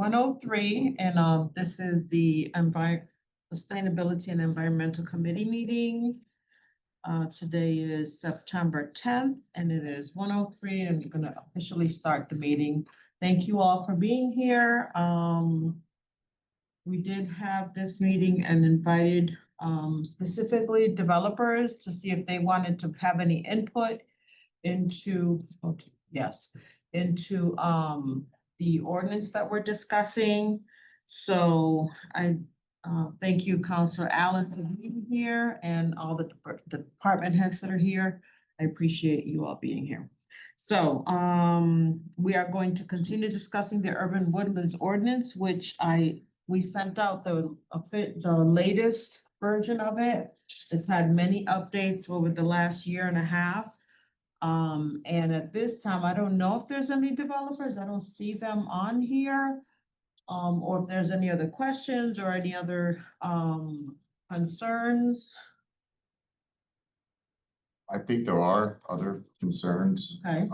1:03, and this is the Sustainability and Environmental Committee meeting. Today is September 10th, and it is 1:03, and we're gonna officially start the meeting. Thank you all for being here. We did have this meeting and invited specifically developers to see if they wanted to have any input into, into the ordinance that we're discussing. So I thank you, Counselor Allen, for being here, and all the department heads that are here. I appreciate you all being here. So we are going to continue discussing the urban woodlands ordinance, which we sent out the latest version of it. It's had many updates over the last year and a half. And at this time, I don't know if there's any developers. I don't see them on here. Or if there's any other questions or any other concerns. I think there are other concerns, Okay.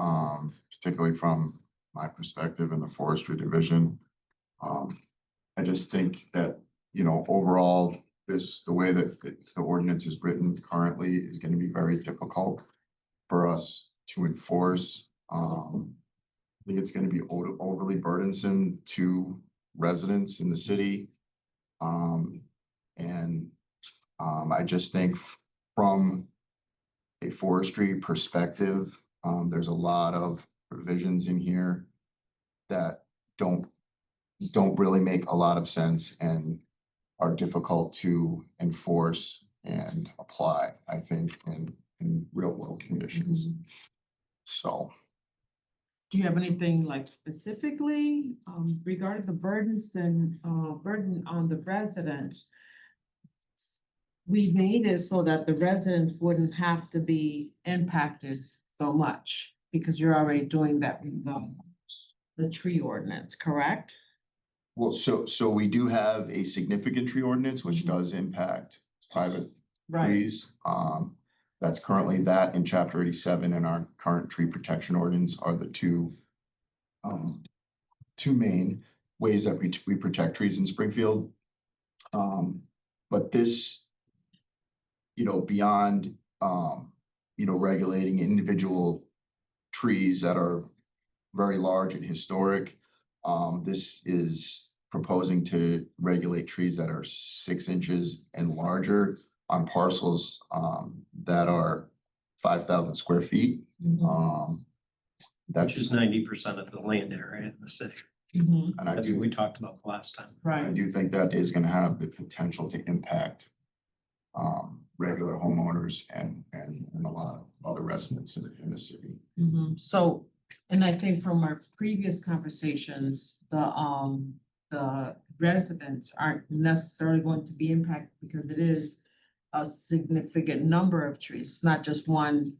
Particularly from my perspective in the forestry division. I just think that, overall, the way that the ordinance is written currently is going to be very difficult for us to enforce. I think it's going to be overly burdensome to residents in the city. I just think from a forestry perspective, there's a lot of provisions in here that don't really make a lot of sense and are difficult to enforce and apply, I think, in real world conditions. Mm-hmm. So. Do you have anything like specifically regarding the burdens and burden on the residents? We made it so that the residents wouldn't have to be impacted so much because you're already doing that with the tree ordinance, correct? Well, so we do have a significant tree ordinance, which does impact private trees. That's currently that in chapter 87 and our current tree protection ordinance are the two main ways that we protect trees in Springfield. But this, beyond, regulating individual trees that are very large and historic, this is proposing to regulate trees that are 6 inches and larger on parcels that are 5,000 square feet. Which is 90% of the land area in the city. Mm-hmm. And That's what we talked about last time. Right. I do think that is going to have the potential to impact regular homeowners and a lot of other residents in the city. Mm-hmm. So, and I think from our previous conversations, the residents aren't necessarily going to be impacted because it is a significant number of trees. It's not just one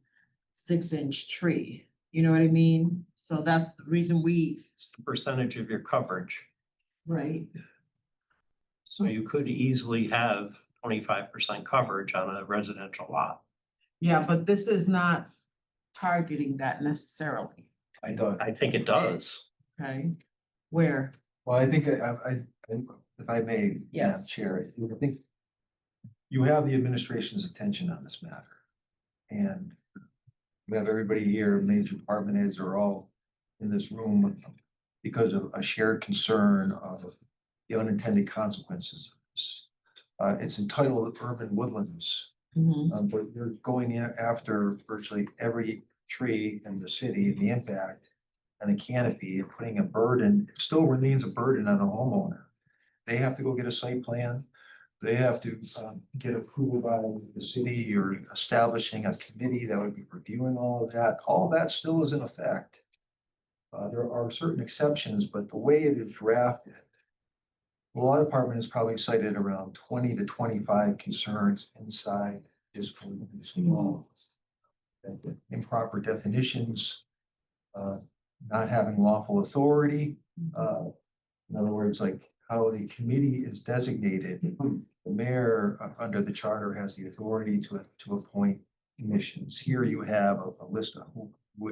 6-inch tree. You know what I mean? So that's the reason It's the percentage of your coverage. Right. So you could easily have 25% coverage on a residential lot. Yeah, but this is not targeting that necessarily. I think it does. Okay. Where? Well, I think if I may, Madam Yes. Chair, I think you have the administration's attention on this matter. And we have everybody here, major department heads are all in this room because of a shared concern of the unintended consequences of this. It's entitled Urban Woodlands, Mm-hmm. but you're going after virtually every tree in the city and the impact and a canopy and putting a burden. It still remains a burden on a homeowner. They have to go get a site plan. They have to get approval by the city. You're establishing a committee that would be reviewing all of that. All of that still is in effect. There are certain exceptions, but the way it is drafted, the law department has probably cited around 20 to 25 concerns inside this law. Improper definitions, not having lawful authority. In other words, like how the committee is designated. The mayor under the charter has the authority to appoint commissions. Here you have a list of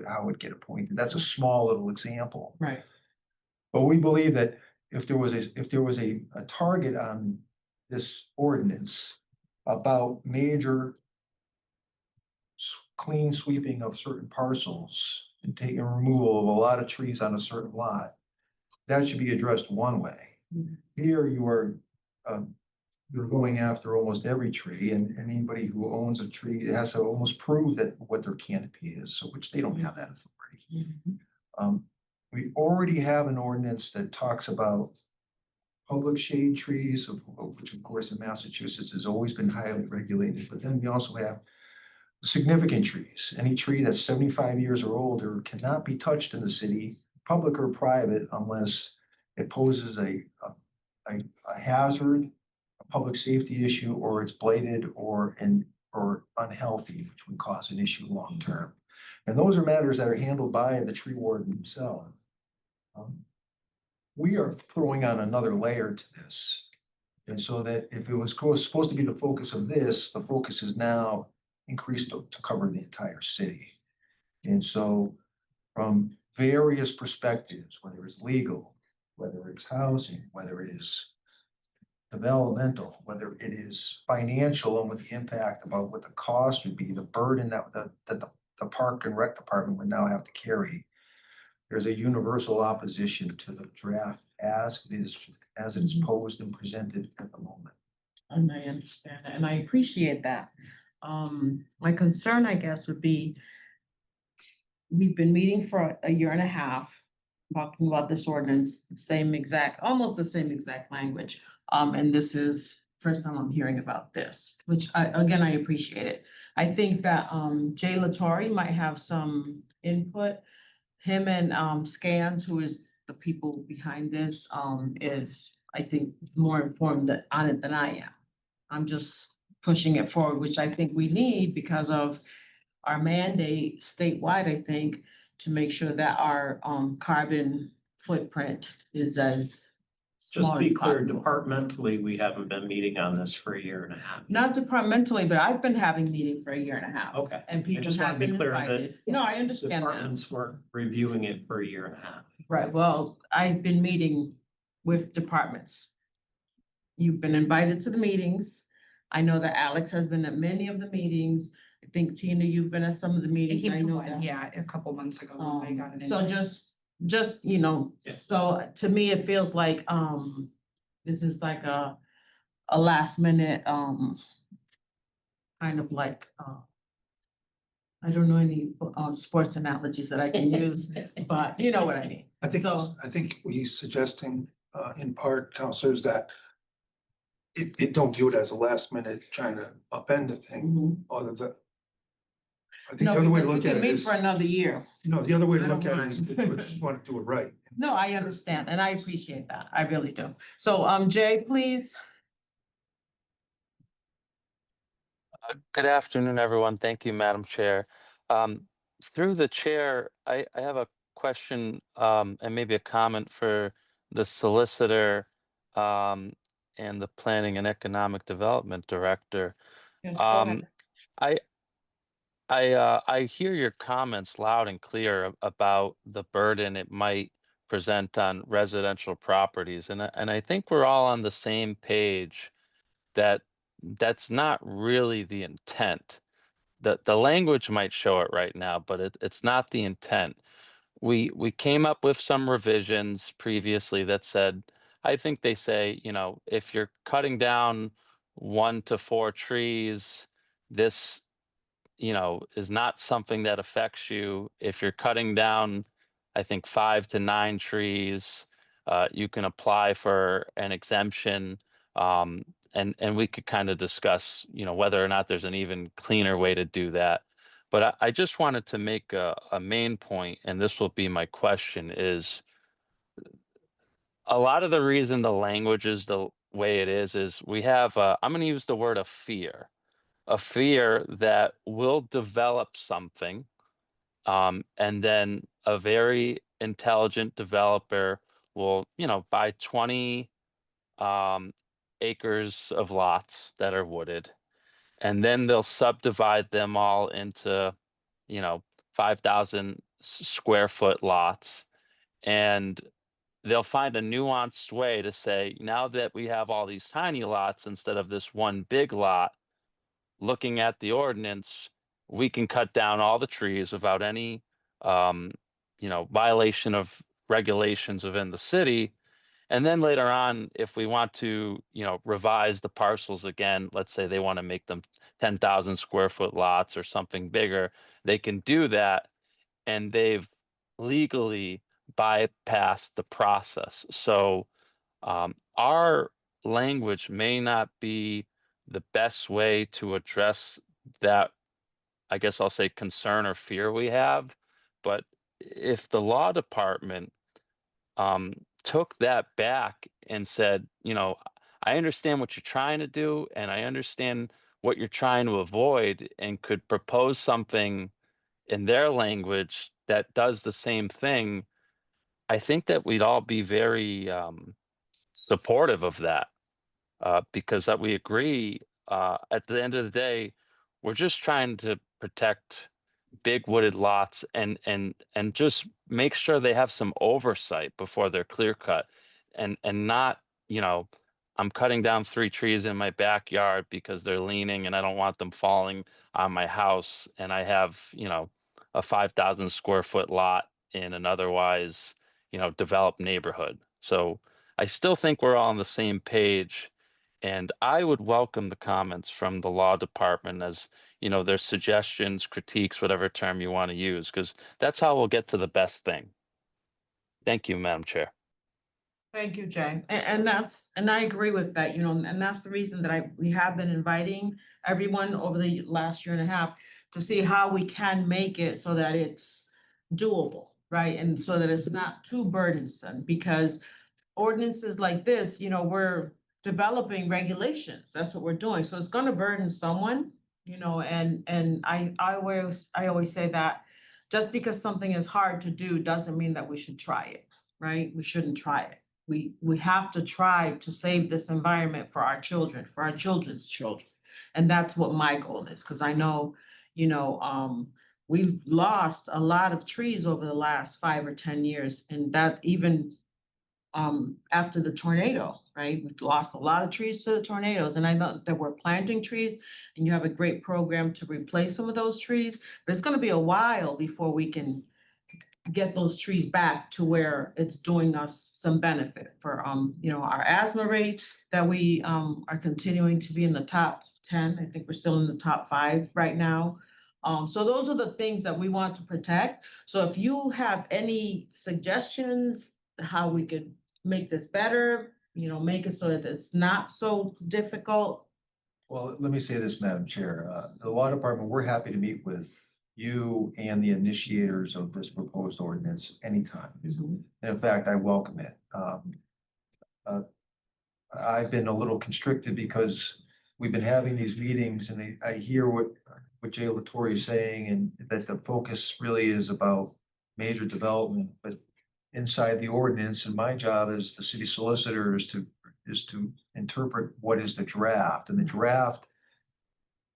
how it would get appointed. That's a small little example. Right. But we believe that if there was a target on this ordinance about major clean sweeping of certain parcels and taking removal of a lot of trees on a certain lot, that should be addressed one way. Here you are, you're going after almost every tree, and anybody who owns a tree has to almost prove that what their canopy is, so which they don't have that authority. We already have an ordinance that talks about public shade trees, which of course in Massachusetts has always been highly regulated, but then we also have significant trees. Any tree that's 75 years or older cannot be touched in the city, public or private, unless it poses a hazard, a public safety issue, or it's blighted or unhealthy, which would cause an issue long term. And those are matters that are handled by the tree warden himself. We are throwing on another layer to this. And so that if it was supposed to be the focus of this, the focus is now increased to cover the entire city. And so from various perspectives, whether it's legal, whether it's housing, whether it is developmental, whether it is financial, and with the impact about what the cost would be, the burden that the park and rec department would now have to carry, there's a universal opposition to the draft as it is posed and presented at the moment. And I understand that, and I appreciate that. My concern, I guess, would be, we've been meeting for a year and a half, talking about this ordinance, almost the same exact language. And this is first time I'm hearing about this, which I appreciate it. I think that, Jay Latore might have some input. Him and, Scans, who is the people behind this, is, I think, more informed on it than I am. I'm just pushing it forward, which I think we need because of our mandate statewide, I think, to make sure that our carbon footprint is as Just small be as clear, possible. departmentally, we haven't been meeting on this for a year and a half. Not departmentally, but I've been having meetings for a year and a half. Okay. And people just wanna have be been clear that invited. No, I understand that. Departments weren't reviewing it for a year and a half. Right, well, I've been meeting with departments. You've been invited to the meetings. I know that Alex has been at many of the meetings. I think Tina, you've been at some of the meetings. I know that. Yeah, a couple months ago when I got it. So just, you know, Yeah. so to me, it feels like, this is like a last minute, kind of like, I don't know any, sports analogies that I can use, but you know what I mean. I think, So- I think what he's suggesting, in part, counselors, that it don't view it as a last minute trying to upend a thing, Mhm. other than. I think No, the other way to because we look at can it meet is, for another year. no, the other way to I look don't at it is, mind. we just want to do it right. No, I understand, and I appreciate that. I really do. So, Jay, please. Good afternoon, everyone. Thank you, Madam Chair. Through the chair, I have a question and maybe a comment for the solicitor and the Planning and Economic Development Director. Yes, go Um, ahead. I hear your comments loud and clear about the burden it might present on residential properties, and I think we're all on the same page that that's not really the intent. The language might show it right now, but it's not the intent. We came up with some revisions previously that said, I think they say, you know, if you're cutting down 1 to 4 trees, this, you know, is not something that affects you. If you're cutting down, I think 5 to 9 trees, you can apply for an exemption. And we could kind of discuss, you know, whether or not there's an even cleaner way to do that. But I just wanted to make a main point, and this will be my question, is a lot of the reason the language is the way it is we have, I'm going to use the word a fear that we'll develop something, and then a very intelligent developer will, you know, buy 20 um, acres of lots that are wooded, and then they'll subdivide them all into, you know, 5,000 square foot lots, and they'll find a nuanced way to say, now that we have all these tiny lots instead of this one big lot, looking at the ordinance, we can cut down all the trees without any, um, violation of regulations within the city. And then later on, if we want to, revise the parcels again, let's say they want to make them 10,000 square foot lots or something bigger, they can do that, and they've legally bypassed the process. So our language may not be the best way to address that, I guess I'll say, concern or fear we have. But if the law department took that back and said, I understand what you're trying to do, and I understand what you're trying to avoid, and could propose something in their language that does the same thing, I think that we'd all be very supportive of that, because that we agree, at the end of the day, we're just trying to protect big wooded lots, and just make sure they have some oversight before they're clear cut, and not, you know, I'm cutting down 3 trees in my backyard because they're leaning and I don't want them falling on my house, and I have, a 5,000 square foot lot in an otherwise, developed neighborhood. So I still think we're all on the same page, and I would welcome the comments from the law department as, their suggestions, critiques, whatever term you want to use, because that's how we'll get to the best thing. Thank you, Madam Chair. Thank you, Jay. And I agree with that, and that's the reason that we have been inviting everyone over the last year and a half to see how we can make it so that it's doable, right? And so that it's not too burdensome, because ordinances like this, we're developing regulations. That's what we're doing. So it's gonna burden someone, and I always say that just because something is hard to do doesn't mean that we should try it, right? We shouldn't try it. We have to try to save this environment for our children, for our children's children. And that's what my goal is, because I know, we've lost a lot of trees over the last 5 or 10 years, and that's even after the tornado, right? We've lost a lot of trees to the tornadoes, and I know that we're planting trees, and you have a great program to replace some of those trees, but it's gonna be a while before we can get those trees back to where it's doing us some benefit for, our asthma rates that we, are continuing to be in the top 10. I think we're still in the top 5 right now. So those are the things that we want to protect. So if you have any suggestions, how we could make this better, make it so that it's not so difficult. Well, let me say this, Madam Chair, the law department, we're happy to meet with you and the initiators of this proposed ordinance anytime. And in fact, I welcome it. I've been a little constricted because we've been having these meetings, and I hear what Jay Latore is saying, and that the focus really is about major development, but inside the ordinance, and my job as the city solicitor is to interpret what is the draft, and the draft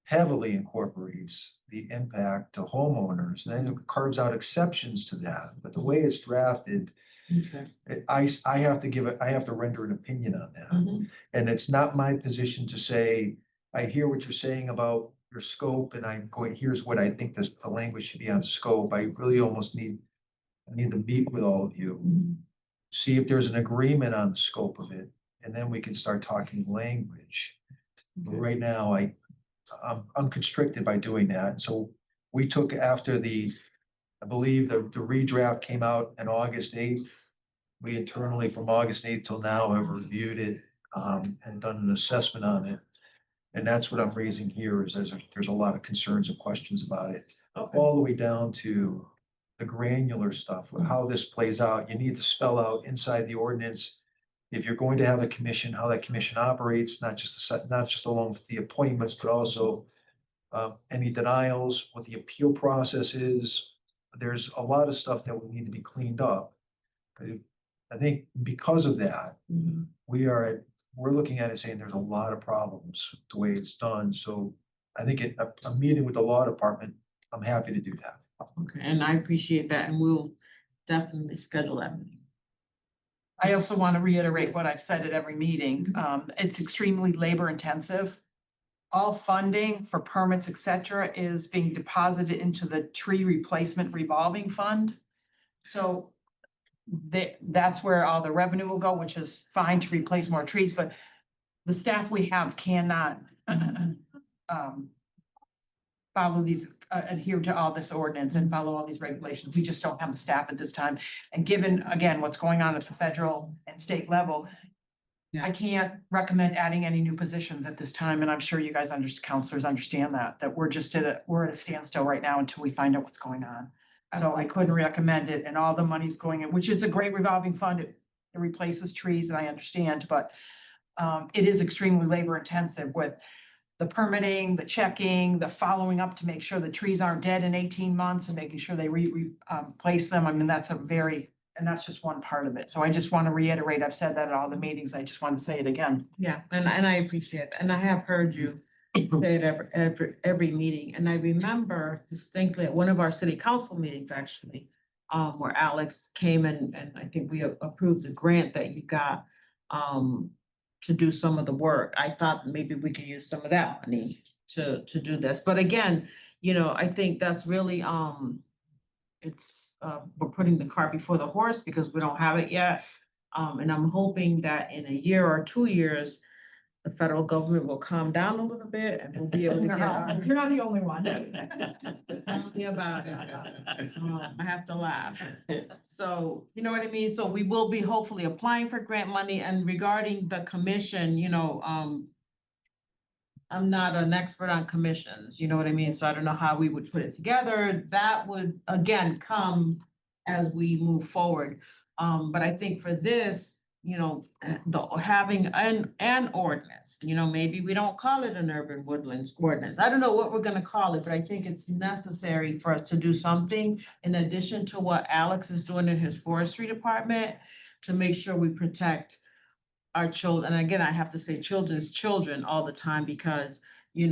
heavily incorporates the impact to homeowners, then it carves out exceptions to that. But the way it's drafted, Okay. I have to render an opinion on that. And it's not my position to say, I hear what you're saying about your scope, and I'm going, here's what I think the language should be on scope. I really almost need to meet with all of you, see if there's an agreement on the scope of it, and then we can start talking language. But right now, I'm constricted by doing that. So we took after I believe the redraft came out on August 8th. We internally from August 8th till now have reviewed it and done an assessment on it. And that's what I'm raising here is there's a lot of concerns and questions about it, all the way down to the granular stuff, how this plays out. You need to spell out inside the ordinance, if you're going to have a commission, how that commission operates, not just along with the appointments, but also any denials, what the appeal process is. There's a lot of stuff that will need to be cleaned up. I think because of that, we're looking at it saying there's a lot of problems with the way it's done. So I think a meeting with the law department, I'm happy to do that. Okay, and I appreciate that, and we'll definitely schedule that meeting. I also want to reiterate what I've said at every meeting. It's extremely labor intensive. All funding for permits, et cetera, is being deposited into the tree replacement revolving fund. So that's where all the revenue will go, which is fine to replace more trees, but the staff we have cannot follow these, adhere to all this ordinance and follow all these regulations. We just don't have the staff at this time. And given, again, what's going on at the federal and state level, Yeah. I can't recommend adding any new positions at this time, and I'm sure you guys counselors understand that we're just we're at a standstill right now until we find out what's going on. So I couldn't recommend it, and all the money's going in, which is a great revolving fund. It replaces trees, and I understand, but it is extremely labor intensive with the permitting, the checking, the following up to make sure the trees aren't dead in 18 months and making sure they replace them. I mean, and that's just one part of it. So I just want to reiterate, I've said that at all the meetings. I just want to say it again. Yeah, and I appreciate it, and I have heard you say it every meeting, and I remember distinctly at one of our city council meetings, actually, where Alex came and I think we approved the grant that you got, to do some of the work. I thought maybe we could use some of that money to do this, but again, I think that's really, we're putting the cart before the horse because we don't have it yet. And I'm hoping that in a year or 2 years, the federal government will calm down a little bit and we'll be able to get. You're not the only one. Tell me about it. I have to laugh. So, you know what I mean? So we will be hopefully applying for grant money, and regarding the commission, I'm not an expert on commissions, you know what I mean? So I don't know how we would put it together. That would, again, come as we move forward. But I think for this, having an ordinance, maybe we don't call it an urban woodlands ordinance. I don't know what we're gonna call it, but I think it's necessary for us to do something in addition to what Alex is doing in his forestry department to make sure we protect our children. And again, I have to say children's children all the time because, it's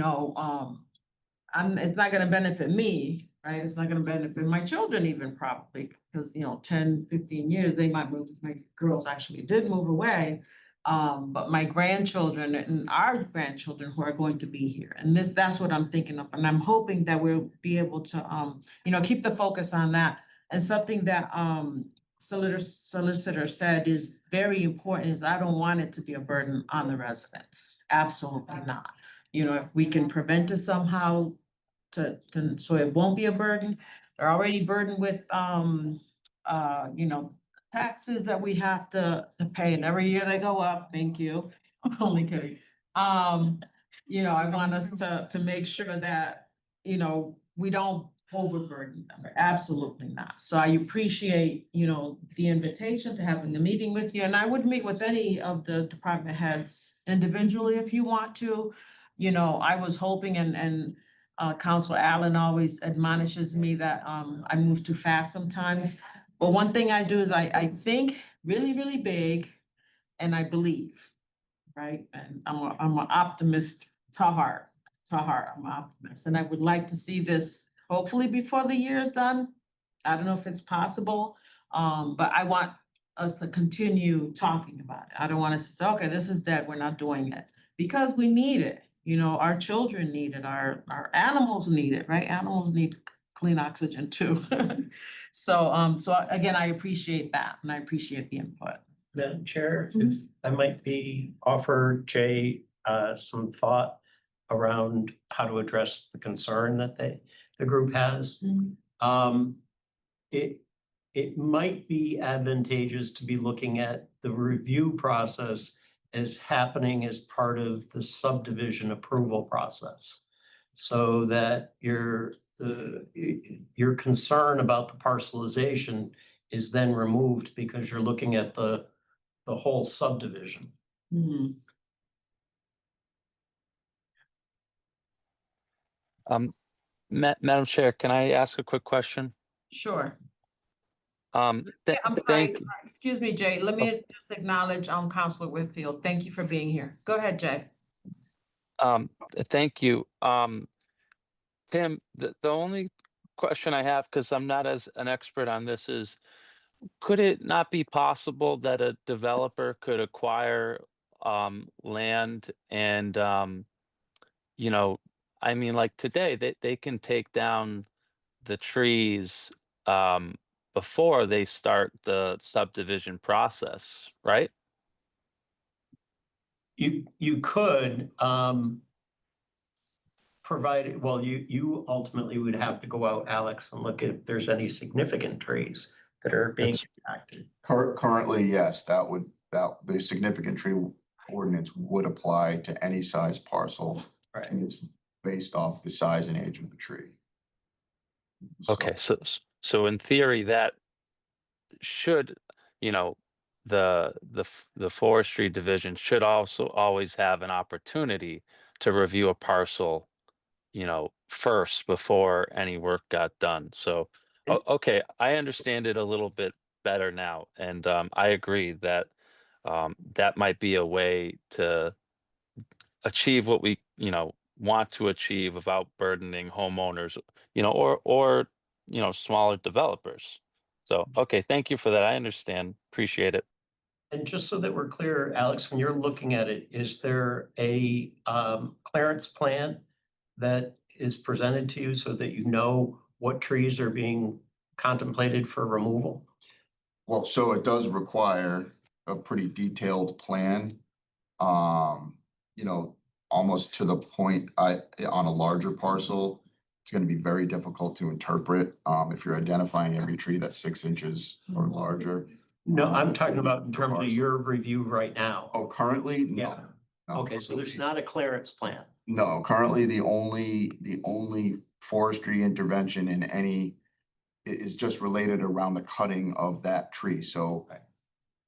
not gonna benefit me, right? It's not gonna benefit my children even probably, because, 10, 15 years, they might move, my girls actually did move away. But my grandchildren and our grandchildren who are going to be here, and that's what I'm thinking of, and I'm hoping that we'll be able to, keep the focus on that. And something that, solicitor said is very important is I don't want it to be a burden on the residents. Absolutely not. If we can prevent it somehow so it won't be a burden. They're already burdened with, taxes that we have to pay, and every year they go up. Thank you. I'm only kidding. I want us to make sure that, we don't overburden them. Absolutely not. So I appreciate, the invitation to having a meeting with you, and I would meet with any of the department heads individually if you want to. I was hoping and Counselor Allen always admonishes me that, I move too fast sometimes. But one thing I do is I think really, really big and I believe, right? And I'm an optimist to heart, I'm an optimist. And I would like to see this hopefully before the year is done. I don't know if it's possible, but I want us to continue talking about it. I don't want us to say, okay, this is dead, we're not doing it, because we need it. Our children need it, our animals need it, right? Animals need clean oxygen too. So again, I appreciate that and I appreciate the input. Madam Chair, if I might offer Jay some thought around how to address the concern that the group has. It might be advantageous to be looking at the review process as happening as part of the subdivision approval process. So that your concern about the parcelization is then removed because you're looking at the whole subdivision. Madam Chair, can I ask a quick question? Sure. Um, th- I'm thank, sorry, excuse me, Jay, let me just acknowledge, Counselor Whitfield. Thank you for being here. Go ahead, Jay. thank you. Tim, the only question I have, because I'm not as an expert on this, is could it not be possible that a developer could acquire land and you know, I mean, like today, they can take down the trees before they start the subdivision process, right? You could, provided, well, you ultimately would have to go out, Alex, and look if there's any significant trees that are being That's- impacted. Currently, yes, that the significant tree ordinance would apply to any size parcel. Right. And it's based off the size and age of the tree. So- Okay, so in theory, that should, you know, the forestry division should also always have an opportunity to review a parcel, you know, first before any work got done. So, okay, I understand it a little bit better now, and I agree that that might be a way to achieve what we, you know, want to achieve without burdening homeowners, you know, or you know, smaller developers. So, okay, thank you for that. I understand. Appreciate it. And just so that we're clear, Alex, when you're looking at it, is there a clearance plan that is presented to you so that you know what trees are being contemplated for removal? Well, so it does require a pretty detailed plan. You know, almost to the point on a larger parcel, it's gonna be very difficult to interpret, if you're identifying every tree that's 6 inches or larger. No, I'm talking about in terms of your review right now. Oh, currently? No. Yeah. No, Okay, so there's not a clearance plan. No, currently the only forestry intervention in any is just related around the cutting of that tree. So, Right.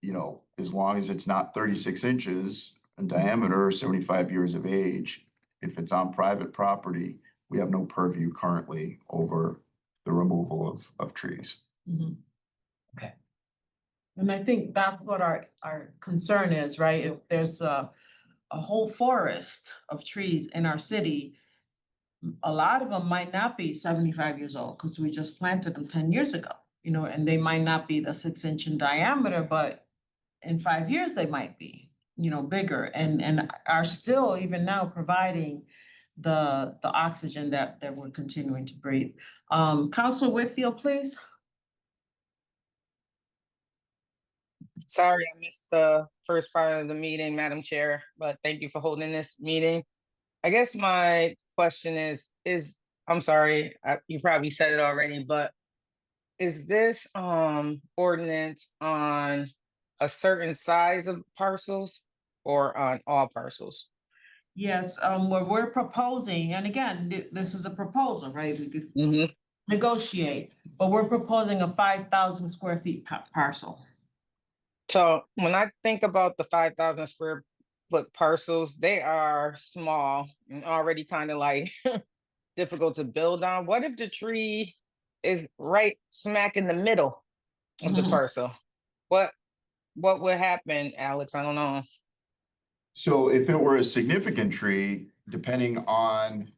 you know, as long as it's not 36 inches in diameter, 75 years of age, if it's on private property, we have no purview currently over the removal of trees. Mhm. Okay. And I think that's what our concern is, right? If there's a whole forest of trees in our city, a lot of them might not be 75 years old because we just planted them 10 years ago, you know, and they might not be the 6 inch in diameter, but in 5 years they might be, you know, bigger and are still even now providing the oxygen that we're continuing to breathe. Council Whitfield, please. Sorry, I missed the first part of the meeting, Madam Chair, but thank you for holding this meeting. I guess my question is, I'm sorry, you probably said it already, but is this ordinance on a certain size of parcels or on all parcels? Yes, what we're proposing, and again, this is a proposal, right? We could Mm-hmm. negotiate, but we're proposing a 5,000 square feet parcel. So when I think about the 5,000 square foot parcels, they are small and already kind of like difficult to build on. What if the tree is right smack in the middle of the Mhm. parcel? What what would happen, Alex? I don't know. So if it were a significant tree, depending on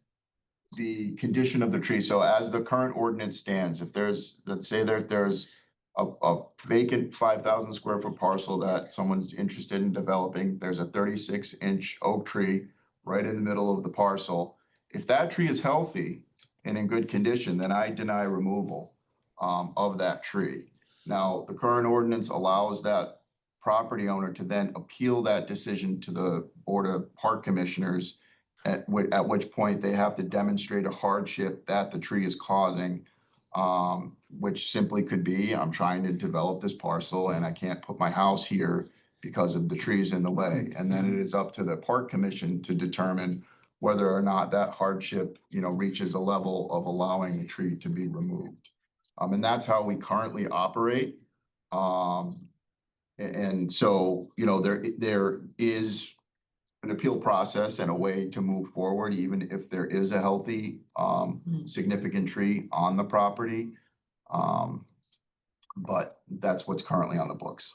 the condition of the tree, so as the current ordinance stands, if there's, let's say there's a vacant 5,000 square foot parcel that someone's interested in developing, there's a 36-inch oak tree right in the middle of the parcel. If that tree is healthy and in good condition, then I deny removal of that tree. Now, the current ordinance allows that property owner to then appeal that decision to the Board of Park Commissioners, at which point they have to demonstrate a hardship that the tree is causing, which simply could be, I'm trying to develop this parcel and I can't put my house here because of the trees in the way. And then it is up to the Park Commission to determine whether or not that hardship, you know, reaches a level of allowing the tree to be removed. And that's how we currently operate. And so, you know, there is an appeal process and a way to move forward, even if there is a healthy, significant tree on the property. But that's what's currently on the books.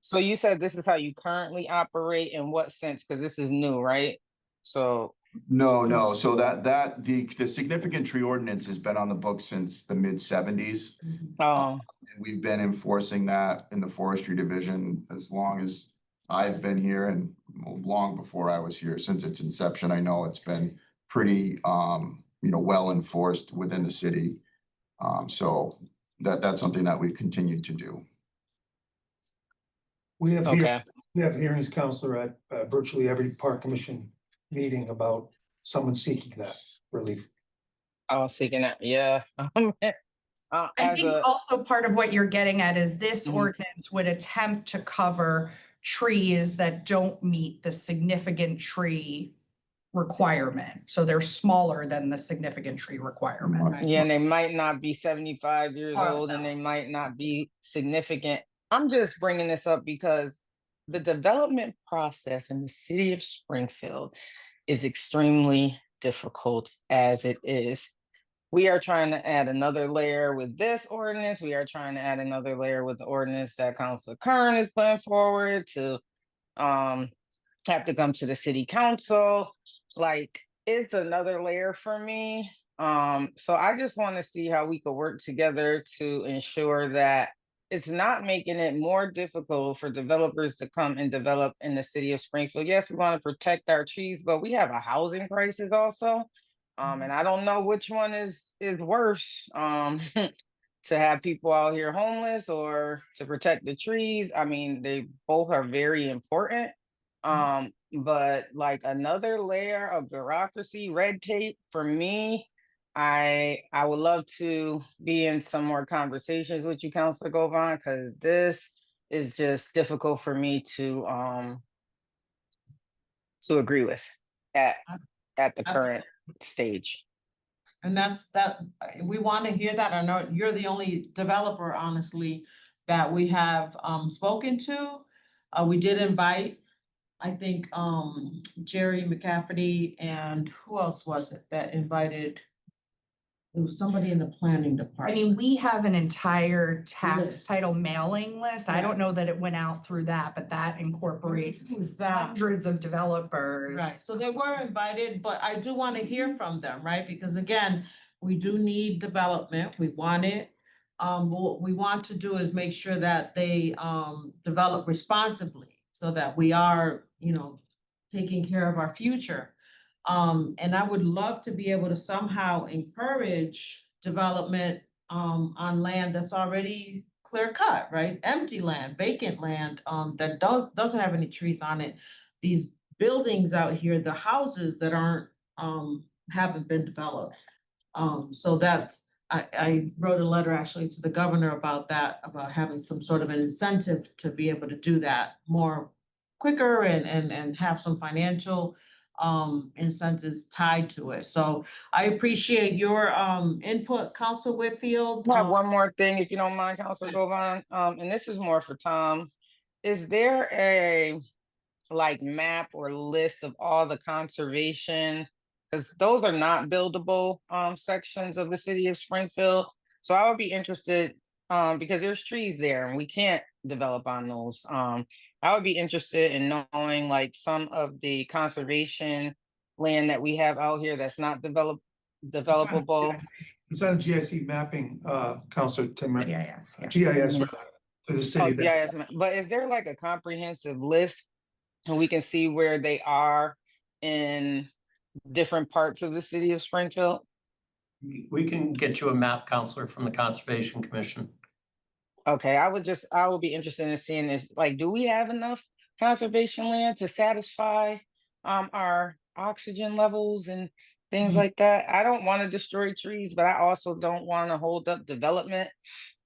So you said this is how you currently operate in what sense? Because this is new, right? So No, so the significant tree ordinance has been on the books since the mid-70s. Um, And we've been enforcing that in the forestry division as long as I've been here and long before I was here. Since its inception, I know it's been pretty, well enforced within the city. So that's something that we continue to do. We have okay, hearings, Counselor, at virtually every park commission meeting about someone seeking that relief. I was thinking that, yeah. I As think a, also part of what you're getting at is this Mhm. ordinance would attempt to cover trees that don't meet the significant tree requirement. So they're smaller than the significant tree requirement. yeah, and they might not be 75 years Oh, old and they might not be significant. I'm just bringing this up because the development process in the city of Springfield is extremely difficult as it is. We are trying to add another layer with this ordinance. We are trying to add another layer with the ordinance that Council Kern is putting forward to um have to come to the city council. Like, it's another layer for me. So I just want to see how we could work together to ensure that it's not making it more difficult for developers to come and develop in the city of Springfield. Yes, we want to protect our trees, but we have a housing crisis also. And I don't know which one is worse. To have people out here homeless or to protect the trees. I mean, they both are very important. But like another layer of bureaucracy, red tape for me, I would love to be in some more conversations with you, Counselor Govan, because this is just difficult for me to agree with at at the current stage. And we want to hear that. I know you're the only developer, honestly, that we have spoken to. We did invite, I think, Jerry McCafferty, and who else was it that invited? It was somebody in the planning I department. mean, we have an entire tax List. title mailing list. I don't know that it went out through that, but that incorporates Who's that? hundreds of developers. Right, so they were invited, but I do want to hear from them, right? Because again, we do need development, we want it. What we want to do is make sure that they develop responsibly so that we are, taking care of our future. And I would love to be able to somehow encourage development on land that's already clear cut, right? Empty land, vacant land that doesn't have any trees on it. These buildings out here, the houses that aren't haven't been developed. So I wrote a letter actually to the governor about that, about having some sort of an incentive to be able to do that more quicker and have some financial incentives tied to it. So I appreciate your input, Council Whitfield. I have one more thing, if you don't mind, Counselor Yes. Govan, and this is more for Tom. Is there a like map or list of all the conservation? Because those are not buildable sections of the city of Springfield. So I would be interested, because there's trees there and we can't develop on those. I would be interested in knowing like some of the conservation land that we have out here that's not developable. It's on GIC mapping, Counselor Tim, Yes, yeah. GIS Mhm. rather, for the Oh, city. GIS, but is there like a comprehensive list and we can see where they are in different parts of the city of Springfield? We can get you a map, Counselor, from the Conservation Commission. Okay, I would be interested in seeing this, like, do we have enough conservation land to satisfy our oxygen levels and things Mhm. like that? I don't want to destroy trees, but I also don't want to hold up development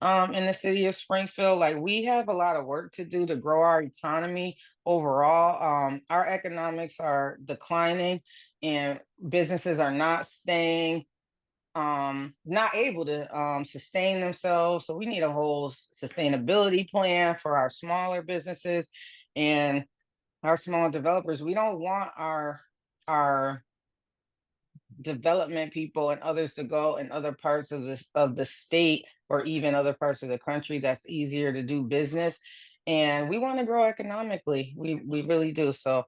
in the city of Springfield. Like, we have a lot of work to do to grow our economy overall. Our economics are declining and businesses are not staying not able to sustain themselves. So we need a whole sustainability plan for our smaller businesses and our small developers. We don't want our development people and others to go in other parts of the state or even other parts of the country that's easier to do business. And we want to grow economically. We really do. So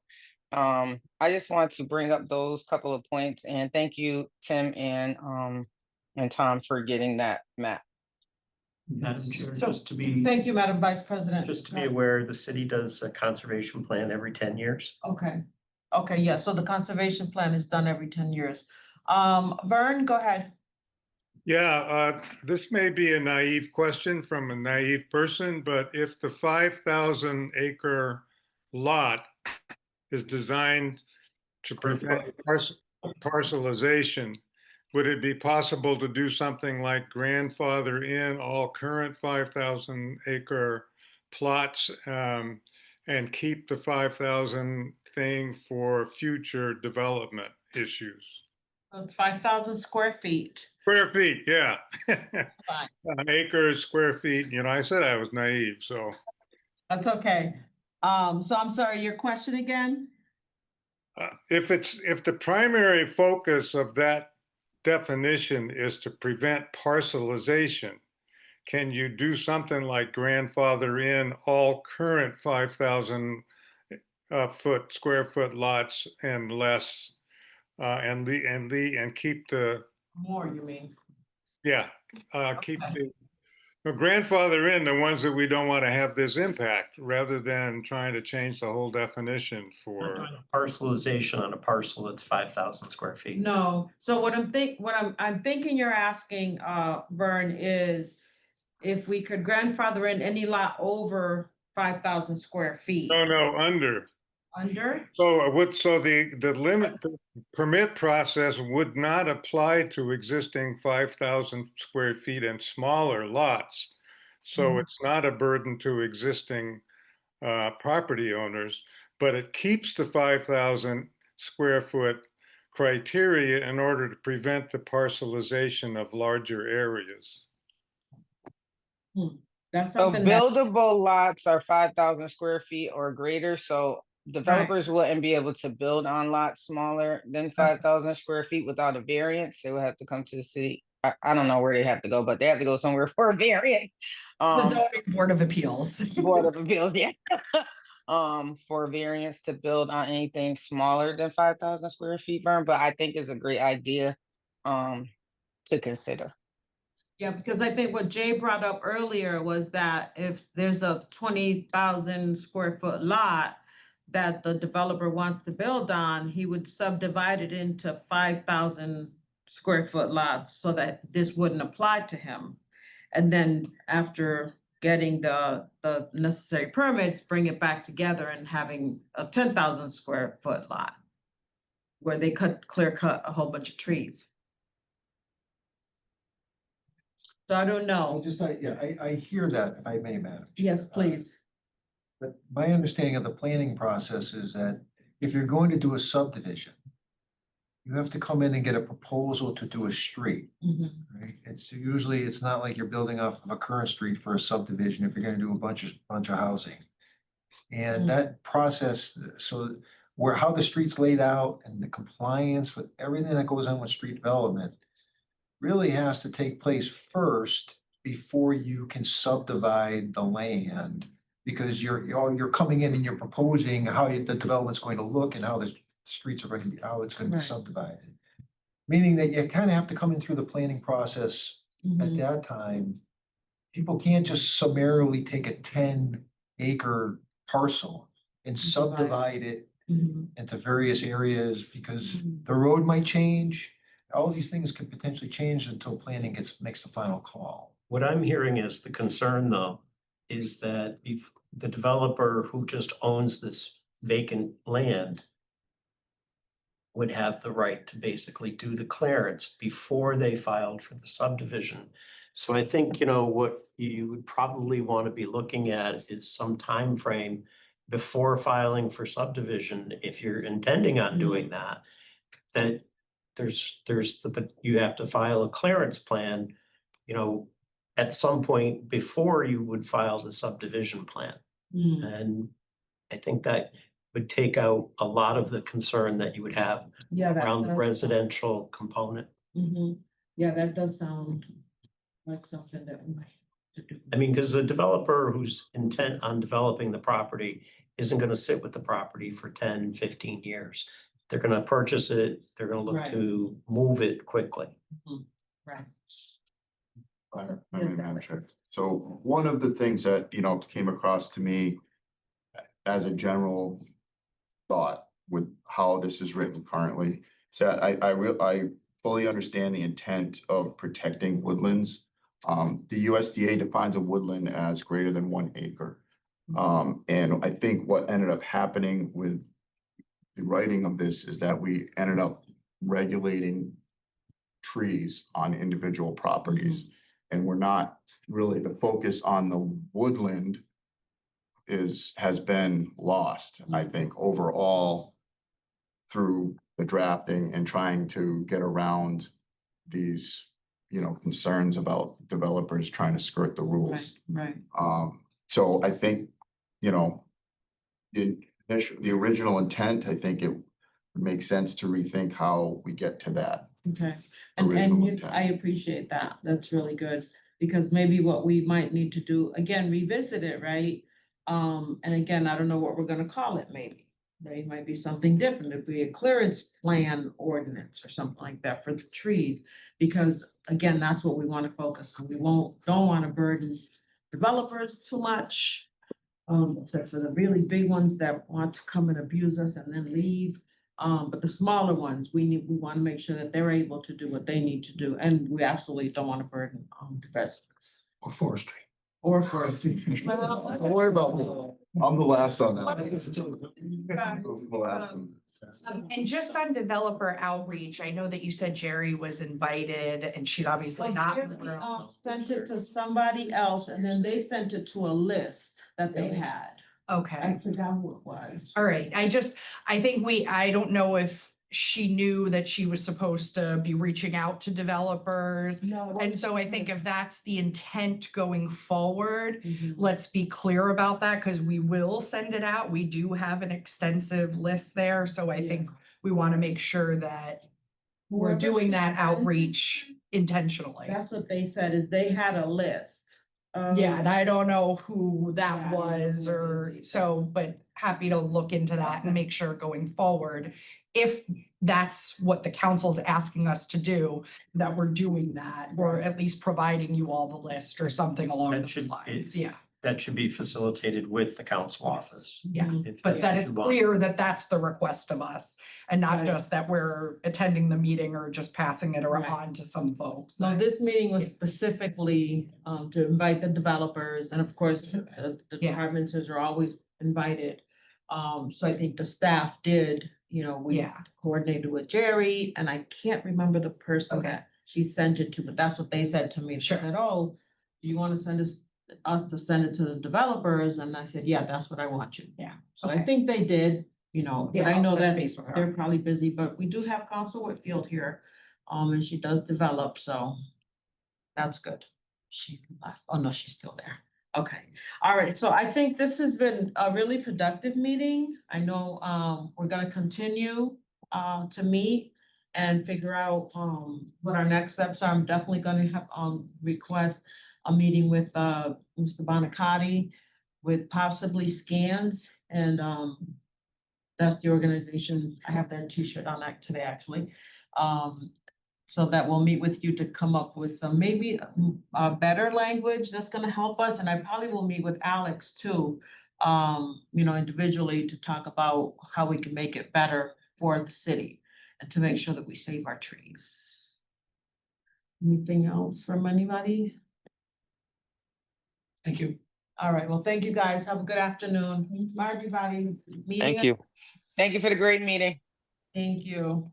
I just want to bring up those couple of points and thank you, Tim and Tom for getting that map. Madam Chair, So, just to be, Thank you, Madam Vice President. just to be aware, the city does a conservation plan every 10 years. Okay, okay, yeah, so the conservation plan is done every 10 years. Vern, go ahead. Yeah, this may be a naive question from a naive person, but if the 5,000 acre lot is designed to prevent parcelization, would it be possible to do something like grandfather in all current 5,000 acre plots and keep the 5,000 thing for future development issues? So it's 5,000 square feet. Square feet, yeah. Fine, Acres, square feet, I said I was naive, so. that's okay. So I'm sorry, your question again? If the primary focus of that definition is to prevent parcelization, can you do something like grandfather in all current 5,000 square foot lots and less, and keep the, More, you mean? yeah, keep Okay. the grandfather in the ones that we don't want to have this impact, rather than trying to change the whole definition We're for. doing parcelization on a parcel that's 5,000 square feet. No, so what I'm thinking you're asking, Vern, is if we could grandfather in any lot over 5,000 square feet. No, under. Under? So the limit permit process would not apply to existing 5,000 square feet and smaller lots. So Mhm. it's not a burden to existing property owners, but it keeps the 5,000 square foot criteria in order to prevent the parcelization of larger areas. That's So something that, buildable lots are 5,000 square feet or greater, so developers wouldn't be able to build on lots smaller than 5,000 square feet without a variance. They would have to come to the city. I don't know where they have to go, but they have to go somewhere for a variance. The zoning board of appeals. Board of Appeals, yeah. For a variance to build on anything smaller than 5,000 square feet, Vern, but I think it's a great idea to consider. yeah, because I think what Jay brought up earlier was that if there's a 20,000 square foot lot that the developer wants to build on, he would subdivide it into 5,000 square foot lots so that this wouldn't apply to him. And then after getting the necessary permits, bring it back together and having a 10,000 square foot lot where they clear cut a whole bunch of trees. So I don't know. I hear that, if I may, Madam Chair. Yes, please. But my understanding of the planning process is that if you're going to do a subdivision, you have to come in and get a proposal to do a street, Mhm. right? It's not like you're building off of a current street for a subdivision if you're gonna do a bunch of housing. And that process, so how the street's laid out and the compliance with everything that goes on with street development really has to take place first before you can subdivide the land. Because you're coming in and you're proposing how the development's going to look and how the streets are going to be, how it's going to be Right. subdivided. Meaning that you kind of have to come in through the planning process at Mhm. that time. People can't just summarily take a 10 acre parcel and subdivide it Mhm. into various areas because Mhm. the road might change. All these things could potentially change until planning makes the final call. What I'm hearing is the concern, though, is that if the developer who just owns this vacant land would have the right to basically do the clearance before they filed for the subdivision. So I think, what you would probably want to be looking at is some time frame before filing for subdivision, if you're intending on doing that, that you have to file a clearance plan, at some point before you would file the subdivision plan. Mhm. And I think that would take out a lot of the concern that you would have Yeah, around the that- residential component. Mhm. Yeah, that does sound like something that we might to do. I mean, because the developer who's intent on developing the property isn't gonna sit with the property for 10, 15 years. They're gonna purchase it, they're gonna look Right. to move it quickly. Right. Madam Chair. So one of the things that, you know, came across to me as a general thought with how this is written currently, is that I fully understand the intent of protecting woodlands. The USDA defines a woodland as greater than 1 acre. And I think what ended up happening with the writing of this is that we ended up regulating trees on individual properties. And we're not really, the focus on the woodland has been lost, I think, overall through the drafting and trying to get around these, you know, concerns about developers trying to skirt the rules. Right. So I think, you know, the original intent, I think it would make sense to rethink how we get to that. Okay, Original and intent. I appreciate that, that's really good, because maybe what we might need to do, again, revisit it, right? And again, I don't know what we're gonna call it, maybe, right, it might be something different, it'd be a clearance plan ordinance or something like that for the trees. Because again, that's what we wanna focus on, don't wanna burden developers too much. Except for the really big ones that want to come and abuse us and then leave. But the smaller ones, we wanna make sure that they're able to do what they need to do, and we absolutely don't wanna burden, the residents. Or forestry. Or for. Don't worry about me. I'm the last on that. I'm the last one. And just on developer outreach, I know that you said Jerry was invited and she's obviously not. in the room. Sent it to somebody else, and then they sent it to a list that they had. Okay. I forgot who it was. All right, I think I don't know if she knew that she was supposed to be reaching out to developers. No. And so I think if that's the intent going forward, Mhm. let's be clear about that, because we will send it out. We do have an extensive list there, so I think we want to make sure that we're Whoever's doing that presenting, outreach intentionally. That's what they said, is they had a list. Yeah, and I don't know who Yeah, that I don't know was who it or is either. so, but happy to look into that and make sure going forward, if that's what the council's asking us to do, that we're doing that, or at least providing you all the list or something along That those should- lines, yeah. That should be facilitated with the council Yes. office. Yeah, Mhm. If but that's that what it's you want. clear that that's the request of us, and not Right. just that we're attending the meeting or just passing it Right. on to some folks. No, this meeting was Yeah. specifically to invite the developers, and of course, the Yeah. departments are always invited. So I think the staff did, you know, we Yeah. coordinated with Jerry, and I can't remember the person Okay. that she sent it to, but that's what they said to me. They Sure. said, oh, do you wanna send us to send it to the developers? And I said, yeah, that's what I want you. Yeah. So I Okay. think they did, you know, but Yeah, I I'll know touch that base with her. they're probably busy, but we do have Council Whitfield here. And she does develop, so that's good. She left. Oh, no, she's still there. Okay. All right. So I think this has been a really productive meeting. I know, we're gonna continue, to meet and figure out, what our next steps are. I'm definitely gonna have, request a meeting with, Mr. Bonacotti with possibly scans and, that's the organization. I have their T-shirt on that today, actually. So that we'll meet with you to come up with some maybe better language that's gonna help us. And I probably will meet with Alex too. You know, individually to talk about how we can make it better for the city and to make sure that we save our trees. Anything else from anybody? Thank you. All right, well, thank you guys. Have a good afternoon. Bye, everybody. Thank you. Thank you for the great meeting. Thank you.